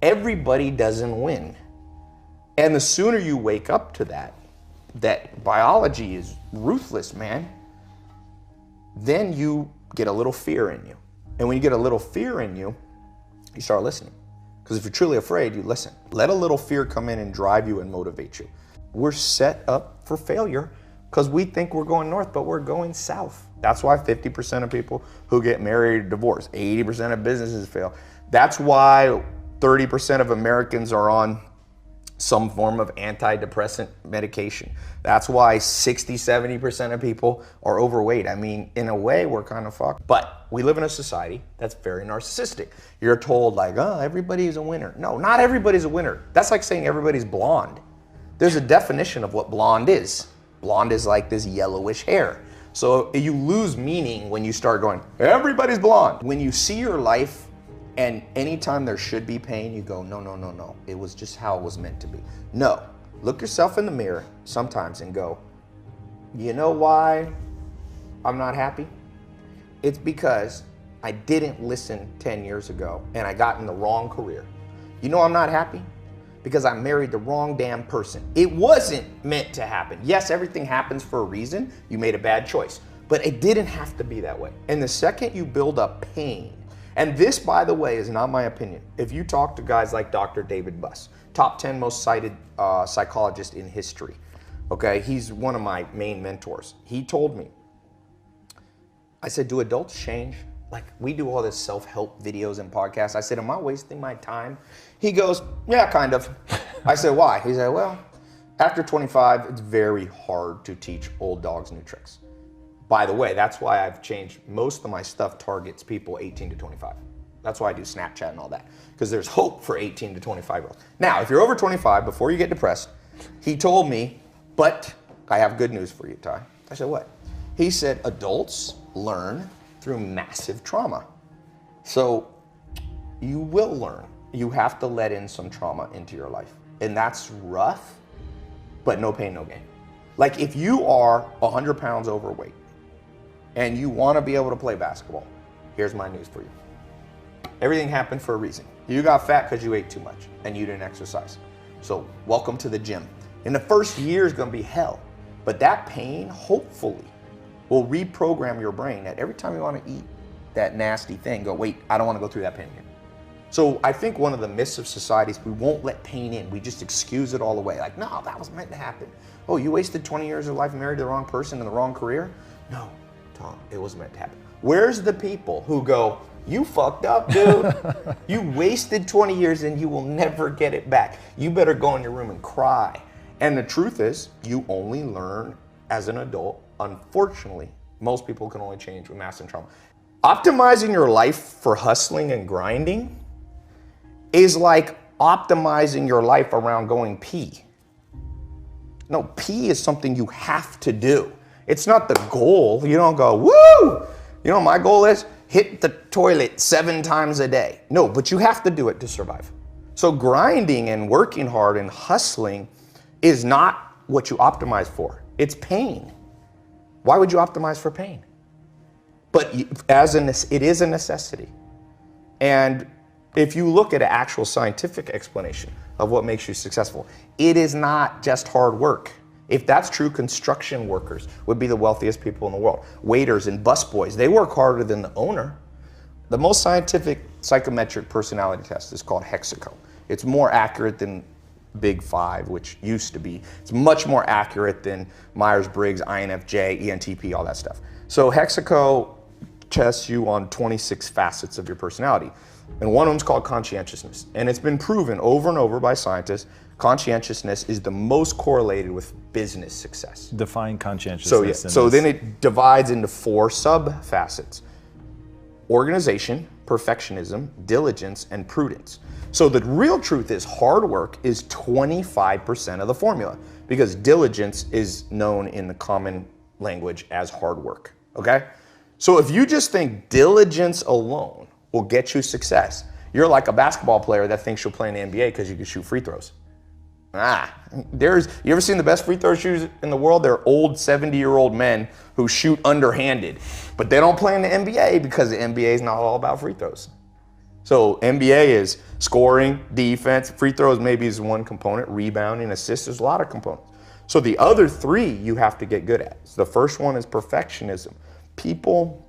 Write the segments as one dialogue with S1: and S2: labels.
S1: Everybody doesn't win. And the sooner you wake up to that biology is ruthless, man, then you get a little fear in you. And when you get a little fear in you, you start listening. Because if you're truly afraid, you listen. Let a little fear come in and drive you and motivate you. We're set up for failure because we think we're going north, but we're going south. That's why 50% of people who get married divorce, 80% of businesses fail. That's why 30% of Americans are on some form of antidepressant medication. That's why 60-70% of people are overweight. I mean, in a way, we're kind of fucked. But we live in a society that's very narcissistic. You're told like, oh, everybody's a winner. No, not everybody's a winner. That's like saying everybody's blonde. There's a definition of what blonde is. Blonde is like this yellowish hair. So you lose meaning when you start going, everybody's blonde. When you see your life and anytime there should be pain, you go, no, no, no, no. It was just how it was meant to be. No, look yourself in the mirror sometimes and go, you know why I'm not happy? It's because I didn't listen 10 years ago and I got in the wrong career. You know I'm not happy? Because I married the wrong damn person. It wasn't meant to happen. Yes, everything happens for a reason. You made a bad choice, but it didn't have to be that way. And the second you build up pain, and this, by the way, is not my opinion. If you talk to guys like Dr. David Buss, top 10 most cited psychologist in history, okay? He's one of my main mentors. He told me, I said, do adults change? Like, we do all this self-help videos and podcasts. I said, am I wasting my time? He goes, yeah, kind of. I said, why? He said, well, after 25, it's very hard to teach old dogs new tricks. By the way, that's why I've changed. Most of my stuff targets people 18 to 25. That's why I do Snapchat and all that, because there's hope for 18 to 25-year-olds. Now, if you're over 25, before you get depressed, he told me, but I have good news for you, Tai. I said, what? He said, adults learn through massive trauma. So you will learn. You have to let in some trauma into your life. And that's rough, but no pain, no gain. Like if you are 100 pounds overweight and you want to be able to play basketball, here's my news for you. Everything happened for a reason. You got fat because you ate too much and you didn't exercise. So welcome to the gym. In the first year is going to be hell, but that pain, hopefully, will reprogram your brain that every time you want to eat that nasty thing, go, wait, I don't want to go through that pain again. So I think one of the myths of society is we won't let pain in. We just excuse it all away. Like, no, that was meant to happen. Oh, you wasted 20 years of life and married the wrong person in the wrong career? No, Tom, it was meant to happen. Where's the people who go, you fucked up, dude. You wasted 20 years and you will never get it back. You better go in your room and cry. And the truth is, you only learn as an adult. Unfortunately, most people can only change with massive trauma. Optimizing your life for hustling and grinding is like optimizing your life around going pee. No, pee is something you have to do. It's not the goal. You don't go, woo! You know what my goal is? Hit the toilet 7 times a day. No, but you have to do it to survive. So grinding and working hard and hustling is not what you optimize for. It's pain. Why would you optimize for pain? But it is a necessity. And if you look at an actual scientific explanation of what makes you successful, it is not just hard work. If that's true, construction workers would be the wealthiest people in the world. Waiters and busboys, they work harder than the owner. The most scientific psychometric personality test is called Hexaco. It's more accurate than Big Five, which used to be. It's much more accurate than Myers-Briggs, INFJ, ENTP, all that stuff. So Hexaco tests you on 26 facets of your personality. And one of them is called conscientiousness. And it's been proven over and over by scientists, conscientiousness is the most correlated with business success.
S2: Define conscientiousness.
S1: So then it divides into 4 sub-facets. Organization, perfectionism, diligence, and prudence. So the real truth is hard work is 25% of the formula because diligence is known in the common language as hard work, okay? So if you just think diligence alone will get you success, you're like a basketball player that thinks you'll play in the NBA because you can shoot free throws. You ever seen the best free throw shooters in the world? They're old 70-year-old men who shoot underhanded, but they don't play in the NBA because the NBA is not all about free throws. So NBA is scoring, defense, free throws maybe is one component, rebounding, assists, there's a lot of components. So the other three you have to get good at. So the first one is perfectionism. People,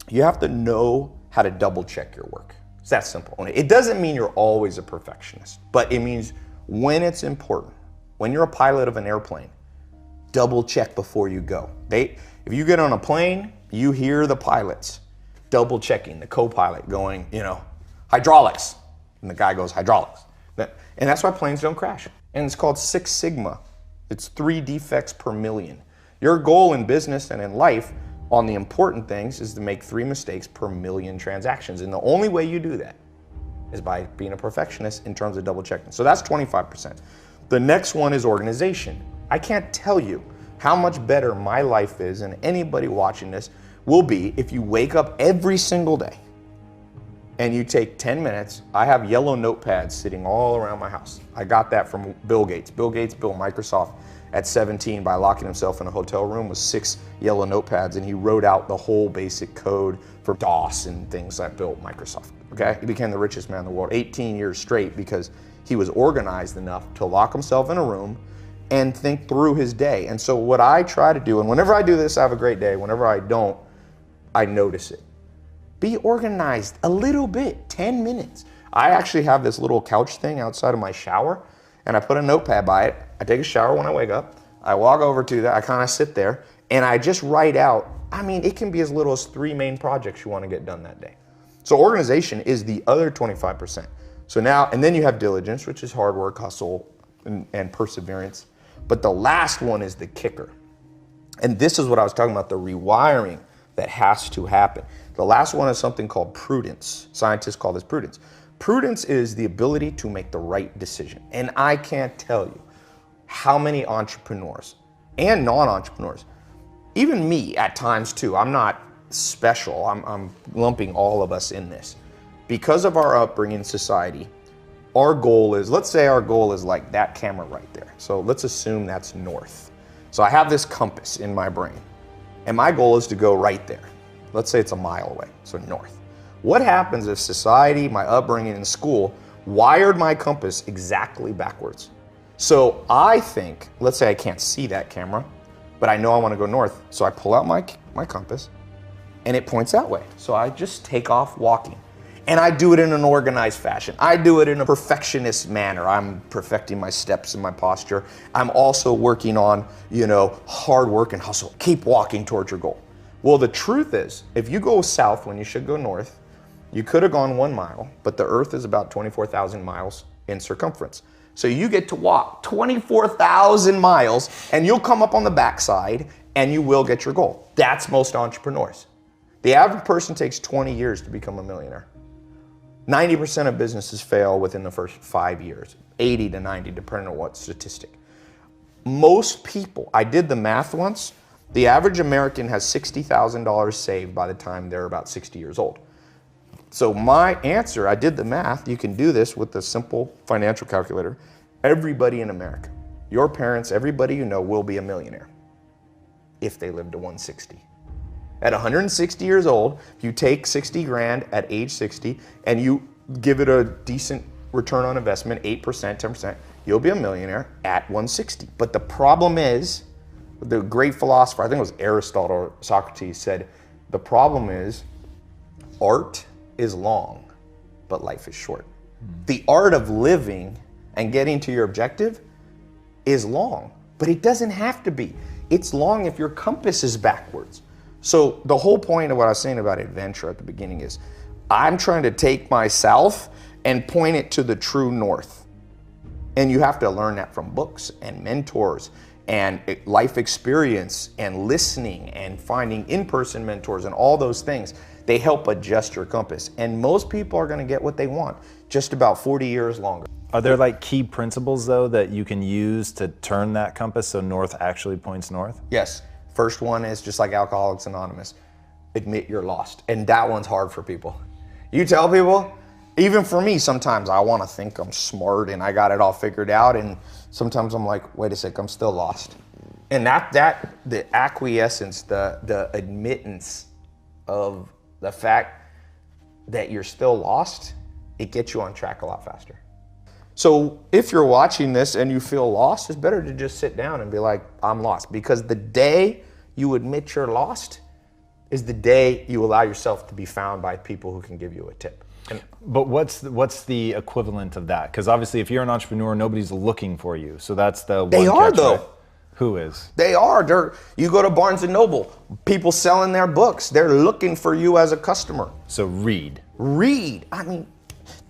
S1: you have to know how to double check your work. It's that simple. It doesn't mean you're always a perfectionist, but it means when it's important, when you're a pilot of an airplane, double check before you go. If you get on a plane, you hear the pilots double checking, the co-pilot going, hydraulics. And the guy goes, hydraulics. And that's why planes don't crash. And it's called 6 Sigma. It's 3 defects per million. Your goal in business and in life on the important things is to make 3 mistakes per million transactions. And the only way you do that is by being a perfectionist in terms of double checking. So that's 25%. The next one is organization. I can't tell you how much better my life is, and anybody watching this will be, if you wake up every single day and you take 10 minutes. I have yellow notepads sitting all around my house. I got that from Bill Gates. Bill Gates built Microsoft at 17 by locking himself in a hotel room with 6 yellow notepads, and he wrote out the whole basic code for DOS and things that built Microsoft. Okay, he became the richest man in the world 18 years straight because he was organized enough to lock himself in a room and think through his day. And so what I try to do, and whenever I do this, I have a great day. Whenever I don't, I notice it. Be organized a little bit, 10 minutes. I actually have this little couch thing outside of my shower, and I put a notepad by it. I take a shower when I wake up. I walk over to that, I kind of sit there, and I just write out, it can be as little as 3 main projects you want to get done that day. So organization is the other 25%. So now, and then you have diligence, which is hard work, hustle, and perseverance. But the last one is the kicker. And this is what I was talking about, the rewiring that has to happen. The last one is something called prudence. Scientists call this prudence. Prudence is the ability to make the right decision. And I can't tell you how many entrepreneurs and non-entrepreneurs, even me at times too, I'm not special, I'm lumping all of us in this. Because of our upbringing in society, our goal is, let's say our goal is like that camera right there. So let's assume that's north. So I have this compass in my brain, and my goal is to go right there. Let's say it's a mile away, so north. What happens if society, my upbringing in school, wired my compass exactly backwards? So I think, let's say I can't see that camera, but I know I want to go north. So I pull out my compass, and it points that way. So I just take off walking. And I do it in an organized fashion. I do it in a perfectionist manner. I'm perfecting my steps and my posture. I'm also working on, hard work and hustle. Keep walking towards your goal. Well, the truth is, if you go south when you should go north, you could have gone 1 mile, but the earth is about 24,000 miles in circumference. So you get to walk 24,000 miles, and you'll come up on the backside, and you will get your goal. That's most entrepreneurs. The average person takes 20 years to become a millionaire. 90% of businesses fail within the first 5 years, 80 to 90, depending on what statistic. Most people, I did the math once, the average American has $60,000 saved by the time they're about 60 years old. So my answer, I did the math, you can do this with a simple financial calculator. Everybody in America, your parents, everybody you know will be a millionaire if they live to 160. At 160 years old, if you take 60 grand at age 60 and you give it a decent return on investment, 8%, 10%, you'll be a millionaire at 160. But the problem is, the great philosopher, I think it was Aristotle or Socrates, said, the problem is art is long, but life is short. The art of living and getting to your objective is long, but it doesn't have to be. It's long if your compass is backwards. So the whole point of what I was saying about adventure at the beginning is I'm trying to take my south and point it to the true north. And you have to learn that from books and mentors and life experience and listening and finding in-person mentors and all those things. They help adjust your compass. And most people are going to get what they want just about 40 years longer.
S2: Are there like key principles though that you can use to turn that compass so north actually points north?
S1: Yes. First one is just like Alcoholics Anonymous, admit you're lost. And that one's hard for people. You tell people, even for me, sometimes I want to think I'm smart and I got it all figured out. And sometimes I'm like, wait a sec, I'm still lost. And the acquiescence, the admittance of the fact that you're still lost it gets you on track a lot faster. So if you're watching this and you feel lost, it's better to just sit down and be like, I'm lost. Because the day you admit you're lost is the day you allow yourself to be found by people who can give you a tip.
S2: But what's the equivalent of that? Because obviously if you're an entrepreneur, nobody's looking for you. So that's the one
S1: They are
S2: catch,
S1: though.
S2: right? Who is?
S1: They are. You go to Barnes & Noble, people selling their books. They're looking for you as a customer.
S2: So read.
S1: Read. I mean,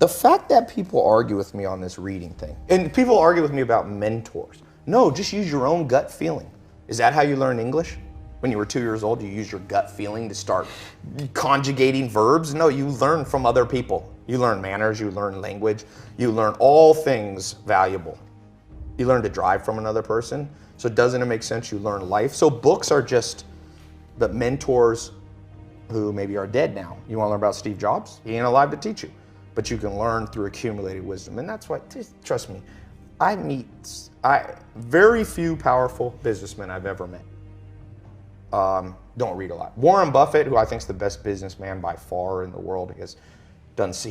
S1: the fact that people argue with me on this reading thing, and people argue with me about mentors. No, just use your own gut feeling. Is that how you learn English? When you were 2 years old, you use your gut feeling to start conjugating verbs? No, you learn from other people. You learn manners, you learn language, you learn all things valuable. You learn to drive from another person. So doesn't it make sense you learn life? So books are just the mentors who maybe are dead now. You wanna learn about Steve Jobs? He ain't alive to teach you. But you can learn through accumulated wisdom. And that's why, trust me, very few powerful businessmen I've ever met don't read a lot. Warren Buffett, who I think is the best businessman by far in the world, he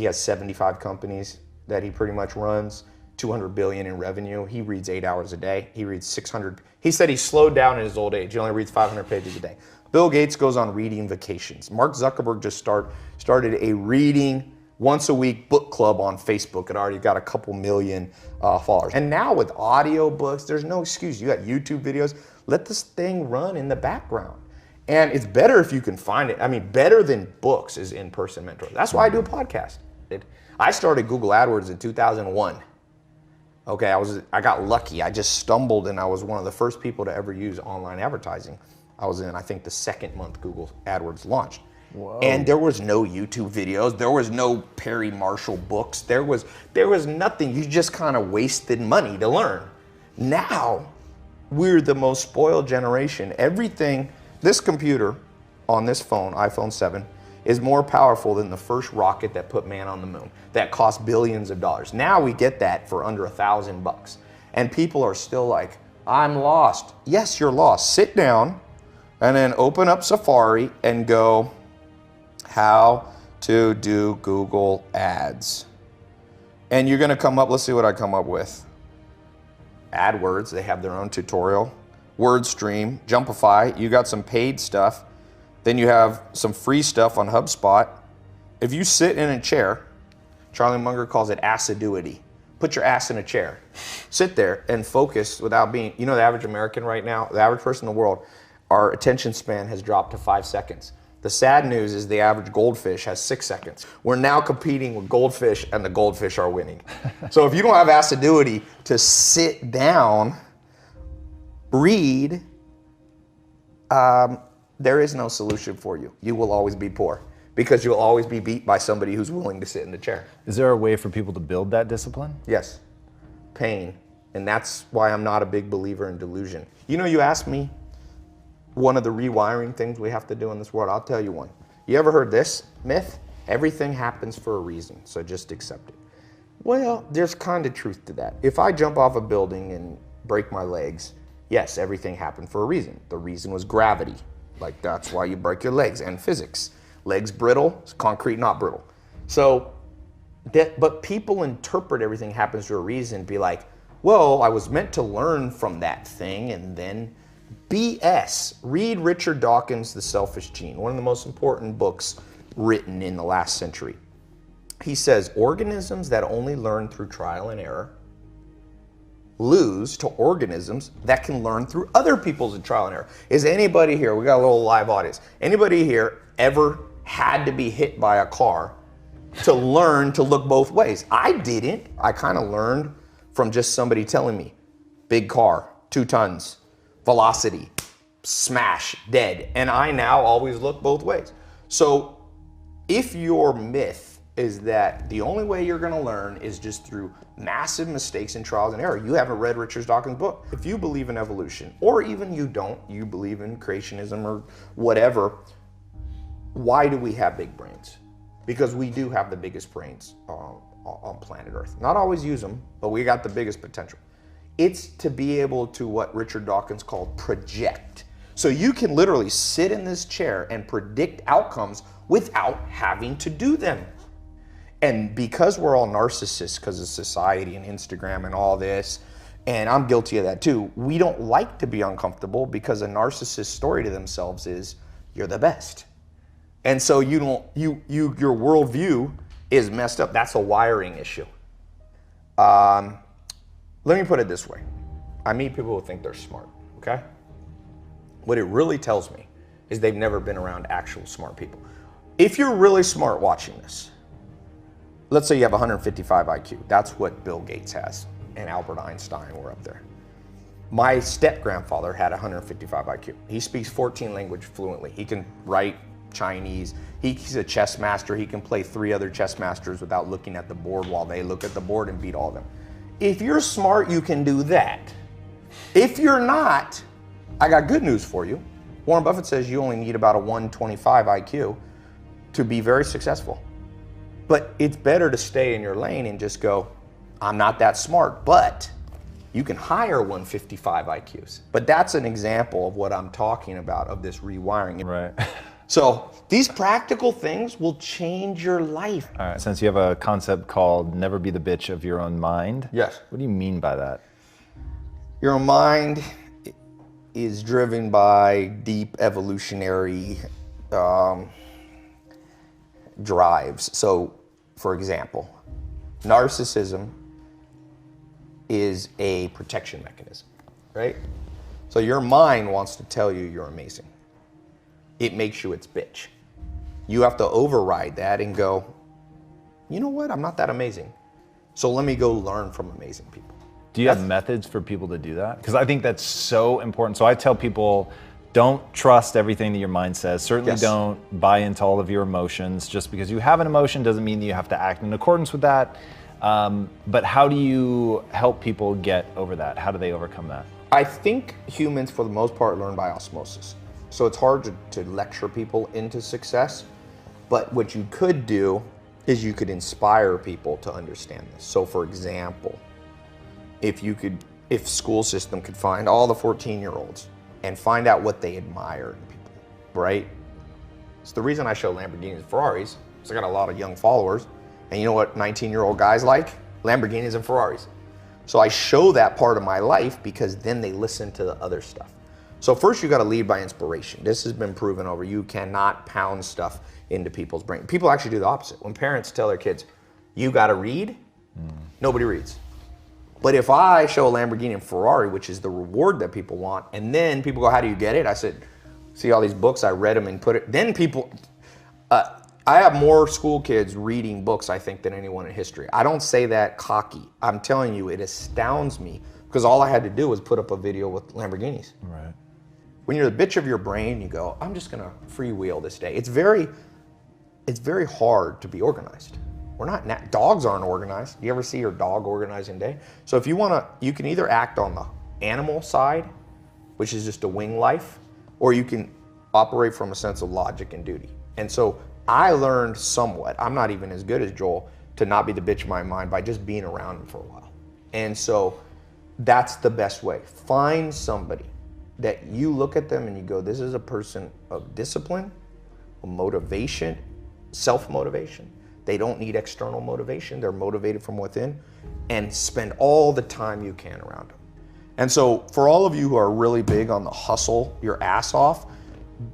S1: has 75 companies that he pretty much runs, 200 billion in revenue. He reads 8 hours a day. He reads 600. He said he slowed down in his old age. He only reads 500 pages a day. Bill Gates goes on reading vacations. Mark Zuckerberg just started a reading once a week book club on Facebook. It already got a couple million followers. And now with audio books, there's no excuse. You got YouTube videos. Let this thing run in the background. And it's better if you can find it. I mean, better than books is in-person mentor. That's why I do a podcast. I started Google AdWords in 2001. Okay, I got lucky. I just stumbled and I was one of the first people to ever use online advertising. I was in, I think, the second month Google AdWords launched. Whoa. And there was no YouTube videos. There was no Perry Marshall books. There was nothing. You just kind of wasted money to learn. Now, we're the most spoiled generation. Everything, this computer on this phone, iPhone 7, is more powerful than the first rocket that put man on the moon. That cost billions of dollars. Now we get that for under $1,000. And people are still like, I'm lost. Yes, you're lost. Sit down and then open up Safari and go, how to do Google Ads. And you're gonna come up, let's see what I come up with. AdWords, they have their own tutorial. WordStream, Jumpify, you got some paid stuff. Then you have some free stuff on HubSpot. If you sit in a chair, Charlie Munger calls it assiduity. Put your ass in a chair. Sit there and focus without being, you know, the average American right now, the average person in the world, our attention span has dropped to 5 seconds. The sad news is the average goldfish has 6 seconds. We're now competing with goldfish and the goldfish are winning. So if you don't have assiduity to sit down, read, there is no solution for you. You will always be poor because you'll always be beat by somebody who's willing to sit in the chair.
S2: Is there a way for people to build that discipline?
S1: Yes, pain. And that's why I'm not a big believer in delusion. You know, you asked me one of the rewiring things we have to do in this world. I'll tell you one. You ever heard this myth? Everything happens for a reason, so just accept it. Well, there's kind of truth to that. If I jump off a building and break my legs, yes, everything happened for a reason. The reason was gravity. Like, that's why you break your legs, and physics. Legs brittle, concrete not brittle. So, but people interpret everything happens for a reason, be like, well, I was meant to learn from that thing, and then BS. Read Richard Dawkins' The Selfish Gene, one of the most important books written in the last century. He says, organisms that only learn through trial and error lose to organisms that can learn through other people's trial and error. Is anybody here, we got a little live audience, anybody here ever had to be hit by a car to learn to look both ways? I didn't. I kind of learned from just somebody telling me, big car, 2 tons, velocity, smash, dead. And I now always look both ways. So if your myth is that the only way you're gonna learn is just through massive mistakes and trials and error, you haven't read Richard Dawkins' book. If you believe in evolution, or even you don't, you believe in creationism or whatever, why do we have big brains? Because we do have the biggest brains on planet Earth. Not always use them, but we got the biggest potential. It's to be able to what Richard Dawkins called project. So you can literally sit in this chair and predict outcomes without having to do them. And because we're all narcissists because of society and Instagram and all this, and I'm guilty of that too, we don't like to be uncomfortable because a narcissist's story to themselves is, you're the best. And so your worldview is messed up. That's a wiring issue. Let me put it this way. I meet people who think they're smart, okay? What it really tells me is they've never been around actual smart people. If you're really smart watching this, let's say you have 155 IQ. That's what Bill Gates has, and Albert Einstein were up there. My step-grandfather had 155 IQ. He speaks 14 languages fluently. He can write Chinese. He's a chess master. He can play 3 other chess masters without looking at the board while they look at the board and beat all of them. If you're smart, you can do that. If you're not, I got good news for you. Warren Buffett says you only need about a 125 IQ to be very successful. But it's better to stay in your lane and just go, I'm not that smart, but you can hire 155 IQs. But that's an example of what I'm talking about, of this rewiring.
S2: Right.
S1: So these practical things will change your life.
S2: All right, since you have a concept called never be the bitch of your own mind.
S1: Yes.
S2: What do you mean by that?
S1: Your own mind is driven by deep evolutionary drives. So, for example, narcissism is a protection mechanism, right? So your mind wants to tell you you're amazing. It makes you its bitch. You have to override that and go, you know what? I'm not that amazing. So let me go learn from amazing people.
S2: Do you have methods for people to do that? Because I think that's so important. So I tell people, don't trust everything that your mind says. Certainly don't buy into all of your emotions. Just because you have an emotion doesn't mean that you have to act in accordance with that. But how do you help people get over that? How do they overcome that?
S1: I think humans, for the most part, learn by osmosis. So it's hard to lecture people into success. But what you could do is you could inspire people to understand this. So for example, if school system could find all the 14-year-olds and find out what they admire in people, right? It's the reason I show Lamborghinis and Ferraris, because I got a lot of young followers. And you know what 19-year-old guys like? Lamborghinis and Ferraris. So I show that part of my life because then they listen to the other stuff. So first you got to lead by inspiration. This has been proven over. You cannot pound stuff into people's brain. People actually do the opposite. When parents tell their kids, you got to read, nobody reads. But if I show a Lamborghini and Ferrari, which is the reward that people want, and then people go, how do you get it? I said, see all these books, I read them and put it, then people, I have more school kids reading books, I think, than anyone in history. I don't say that cocky. I'm telling you, it astounds me because all I had to do was put up a video with Lamborghinis.
S2: Right.
S1: When you're the bitch of your brain, you go, I'm just gonna freewheel this day. It's very hard to be organized. We're not, dogs aren't organized. Do you ever see your dog organizing day? So if you you can either act on the animal side, which is just a wing life, or you can operate from a sense of logic and duty. And so I learned somewhat, I'm not even as good as Joel, to not be the bitch of my mind by just being around him for a while. And so that's the best way. Find somebody that you look at them and you go, this is a person of discipline, motivation, self-motivation. They don't need external motivation. They're motivated from within, and spend all the time you can around them. And so for all of you who are really big on the hustle your ass off,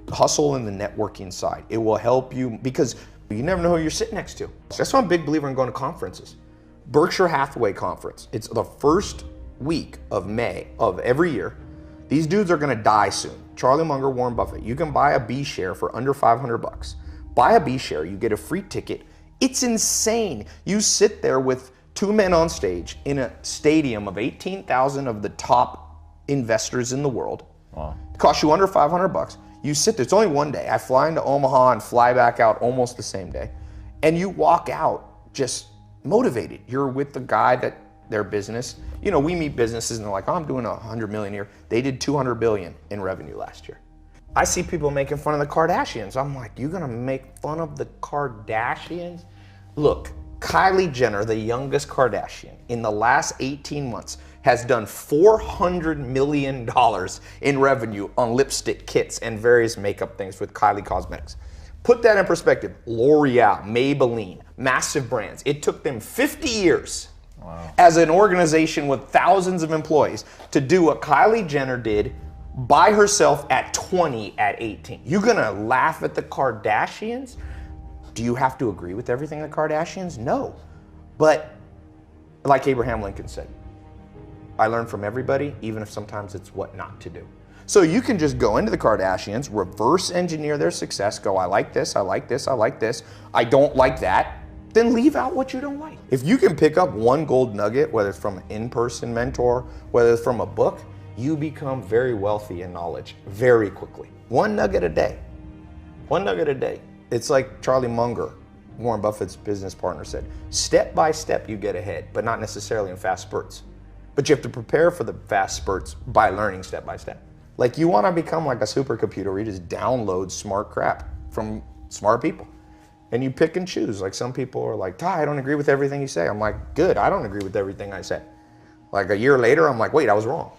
S1: hustle in the networking side. It will help you because you never know who you're sitting next to. So that's why I'm a big believer in going to conferences. Berkshire Hathaway conference. It's the first week of May of every year. These dudes are gonna die soon. Charlie Munger, Warren Buffett. You can buy a B share for under 500 bucks. Buy a B share, you get a free ticket. It's insane. You sit there with 2 men on stage in a stadium of 18,000 of the top investors in the world.
S2: Wow.
S1: It costs you under 500 bucks. You sit there, it's only one day. I fly into Omaha and fly back out almost the same day. And you walk out just motivated. You're with the guy that their business, you know, we meet businesses and they're like, oh, I'm doing 100 million a year. They did 200 billion in revenue last year. I see people making fun of the Kardashians. I'm like, you're gonna make fun of the Kardashians? Look, Kylie Jenner, the youngest Kardashian, in the last 18 months has done $400 million in revenue on lipstick kits and various makeup things with Kylie Cosmetics. Put that in perspective. L'Oreal, Maybelline, massive brands. It took them 50 years as an organization with thousands of employees to do what Kylie Jenner did by herself at 20 at 18. You gonna laugh at the Kardashians? Do you have to agree with everything the Kardashians? No. But like Abraham Lincoln said, I learn from everybody, even if sometimes it's what not to do. So you can just go into the Kardashians, reverse engineer their success, go, I like this, I like this, I like this, I don't like that, then leave out what you don't like. If you can pick up one gold nugget, whether it's from an in-person mentor, whether it's from a book, you become very wealthy in knowledge very quickly. One nugget a day. One nugget a day. It's like Charlie Munger, Warren Buffett's business partner, said, step by step you get ahead, but not necessarily in fast spurts. But you have to prepare for the fast spurts by learning step by step. Like you want to become like a supercomputer where you just download smart crap from smart people. And you pick and choose. Like some people are like, Tai, I don't agree with everything you say. I'm like, good, I don't agree with everything I say. Like a year later, I'm like, wait, I was wrong.